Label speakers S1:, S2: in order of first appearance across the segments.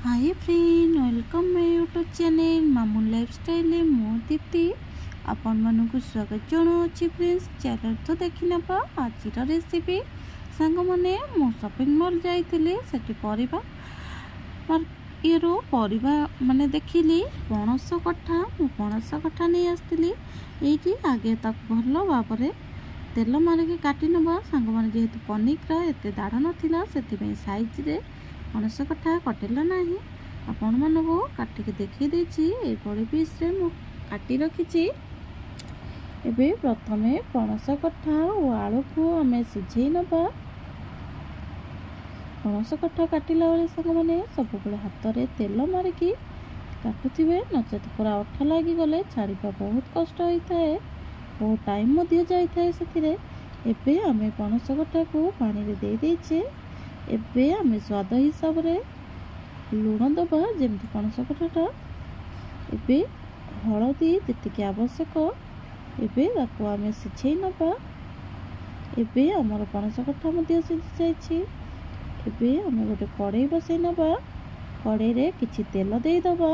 S1: Hi friend welcome my YouTube channel मामू lifestyle मो दीप्ति आपण मानक स्वागत जनाऊँगी फ्रेंड्स चैनल तो देखी नबा आज रेसिपी सांग मैंने मो शॉपिंग मॉल जाइए सेठी परिबा माने देखिली पणस कठा मु पणस कठा नहीं आसती ये आगे तक भल भाव तेल मारिक काटी नबा सांग मैंने जेहेतु पनिर एत दाढ़ नाला से साइज रे पणस कठा कटेला ना आपण मानू काटिक देखी देरी पीस्रे काटी रखी एबे प्रथमे पणस कठा और आलू को आम सिझे नबा पणस कठा काटिला बेले सांग मैंने सब हाथ में तेल मारिकी काटुवे नचेत पूरा अठा लगी गले छाड़ा बहुत कष्ट होता है बहुत टाइम जाए से आम पणस कठा को पानी में दे देचे एबे आम स्वाद हिसाब रे लुण दबा जमी पणस कठाटा एबे हलदी जी आवश्यक एबे ताको आम सिझे नबा एबे आमर पणस कठा सिझी जाइए एबे आम गोटे कड़े बसई नबा कड़े रे किछि तेल दे दबा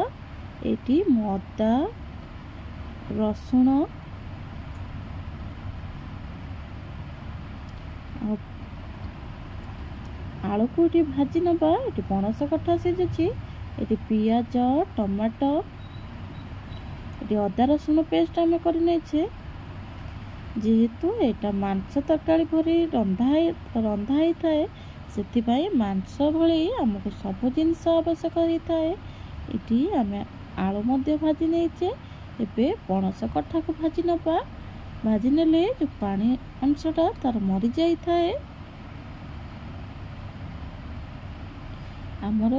S1: एटी अदा रसुण आलू को ये भाजी नबा ये पणस कठा सिझुची ये पियाज टमाटो ये अदा रसुण पेस्ट आम करने जेहेतु यहाँ मांस तरकारी भरी रंधा थाए से मांस भली आमको सब जिनस आवश्यक होता है ये आम आलू भाजी नहींचे एबे पणस कठा को भाजी नबा भाजी नेले जो पानी अंशटा तार मरी जाई थाए आमर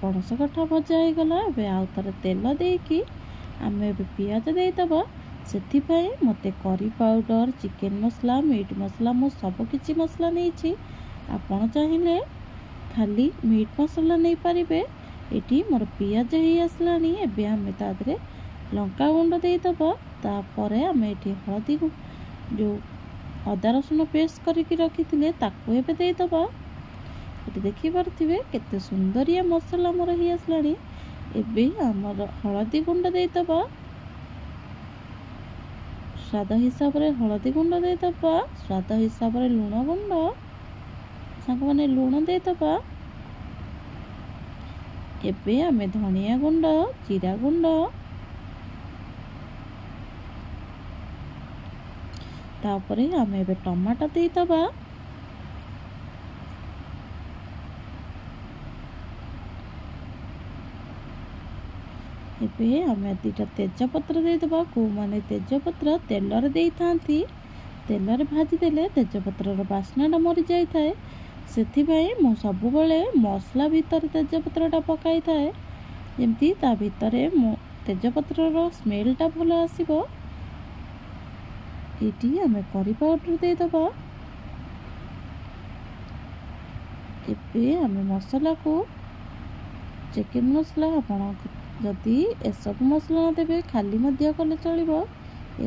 S1: पणस कठा भजा हो गला आउ तार तेल देकी आम ए पियाज देदबा से मत करी पाउडर चिकेन मसला मीट मसला मु सबकि मसला नहीं आपण चाहिए खाली मीट मसला नहीं पारे ये मोर पियाज ही आसला एबे आम तादरे लंका गुंड देदबा तापर आम ये हलदी जो अदा रसुण पेस्ट करके रखी ताकू एबे देदबा ये देखी पारे केते सुंदरिया मसला मोर ही आसला एबे आमर हलदी गुंड देदबा स्वाद हिसाब रे हलदी गुंड देदबा स्वाद हिसाब रे लुण गुंड सांग माने लुण देदबा एबे आमे धनिया गुंड जीरा गुंड तापरे आमे एबे टमाटो देदबा एबे आम दुटा तेजपत्र देदबा को माने तेजपत्र तेलर दे थांती तेलर भाजी देले तेजपत्र बास्नाटा मरी जाए थाए से मु सब मसला भितर तेजपत्रटा पकाई थाए जमती ता भितरे मो तेजपत्र स्मेलटा भल आसीबो एटी आम करी पाउडर देदबा एबे आम मसला को चिकेन मसला आपण जदि एसबू मसला देवे खाली कले चलो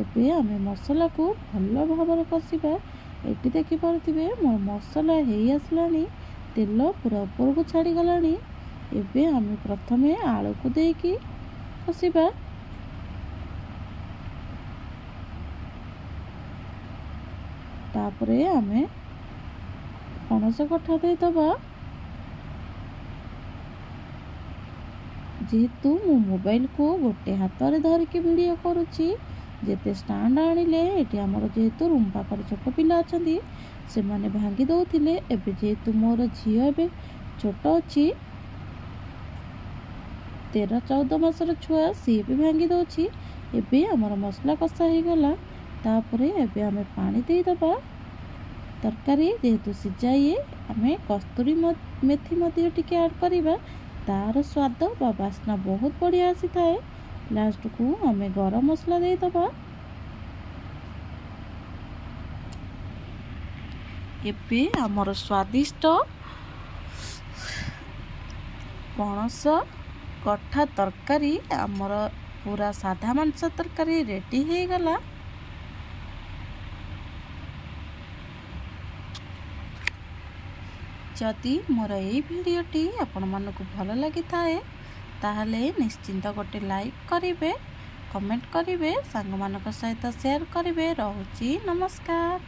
S1: एबे आम मसला को भल भाव कषा ये देखिपे मोर मसला हो आसला तेल पूरा ऊपर को छाड़ी गला एबे आम प्रथमे आलू को देकी कषा तापरे आम पणस कठा देदबा जेहेतु मो मोबाइल को गोटे हाथ में धरिकी वीडियो करुच्ची जेते स्टांड आनिले ये आमर जेहेतु रूम पाखर छोट पिला अच्छा से माने भांगी दौले एबे जेहेतु मोर झी ए छोट अच्छी 13-14 मासर छुआ सी भी भांगी दौची एबे आमर मसला कषा हो गला तापरे एबे आम पानी देदबा तरकारी जेहेतु सिझाइए आम कस्तूरी मेथी टिके ऐड करिबा तार स्वाद बा बास्ना बहुत बढ़िया आसी थाए लास्ट को आम गरम मसला देदबा एबे आमर स्वादिष्ट पणस कठा तरकारी आमर पूरा साधा मांस तरकारी रेडी हो गला। जदि मोर एई भिडियोटी आपनमानकु भल लागिथाए ताहले निश्चिंत गोटे लाइक करिवे, कमेंट करिवे, सांग मानक सहित शेयर करिवे। रहुची नमस्कार।